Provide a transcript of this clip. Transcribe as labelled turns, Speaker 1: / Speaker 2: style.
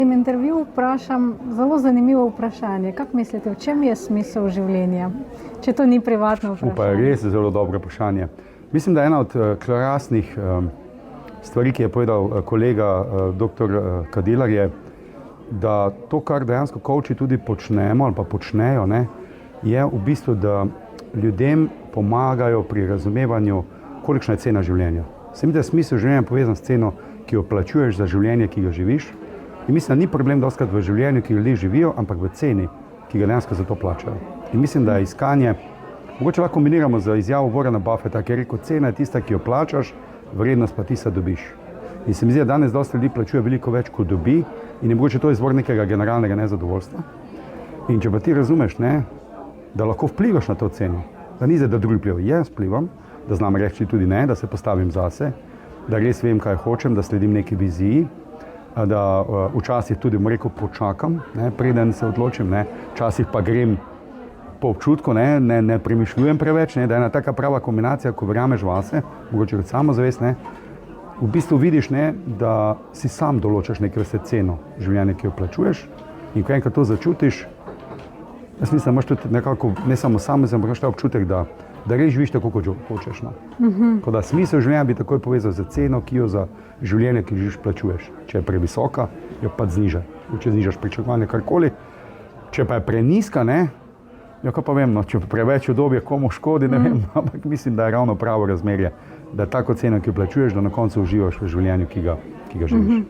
Speaker 1: V intervjuju vprašam zelo zanimivo vprašanje. Kako mislite, v čem je smisel življenja, če to ni privatno vprašanje?
Speaker 2: Pa je res zelo dobro vprašanje. Mislim, da je ena od krasnih stvari, ki je povedal kolega dr. Kadilar, je, da to, kar dejansko coachi tudi počnemo ali pa počnejo, je v bistvu, da ljudem pomagajo pri razumevanju, kolikšna je cena življenja. Se mi, da je smisel življenja povezan s ceno, ki jo plačuješ za življenje, ki ga živiš. In mislim, da ni problem dostakrat v življenju, ki ljudje živijo, ampak v ceni, ki ga dejansko za to plačajo. In mislim, da je iskanje, mogoče lahko kombiniramo z izjavo Warrena Buffetta, ki je rekel, cena je tista, ki jo plačaš, vrednost pa tista dobiš. In se mi zdi, da danes dosti ljudi plačuje veliko več, kot dobi, in je mogoče to izvor nekega generalnega nezadovoljstva. In če pa ti razumeš, da lahko vplivaš na to ceno, da ni zdaj, da drugi vplivajo, jaz vplivam, da znam reči tudi ne, da se postavim zase, da res vem, kaj hočem, da sledim neki viziji, da včasih tudi, rekel, počakam, preden se odločim, včasih pa grem po občutku, ne premišljujem preveč, da je ena taka prava kombinacija, ko verjameš vase, mogoče kot samozavest, v bistvu vidiš, da si sam določaš neke vrste ceno življenja, ki jo plačuješ, in ko enkrat to začutiš, jaz mislim, da imaš tudi nekako, ne samo samozavest, ampak imaš ta občutek, da res živiš tako, kot hočeš. Tako da smisel življenja bi takoj povezal z ceno, ki jo za življenje, ki živiš, plačuješ. Če je previsoka, jo pa znižaj. Če znižaš pričakovanje karkoli, če pa je prenizka, kaj pa vem, če preveč udobje komu škodi, ne vem, ampak mislim, da je ravno pravo razmerje, da tako ceno, ki jo plačuješ, da na koncu uživaš v življenju, ki ga živiš.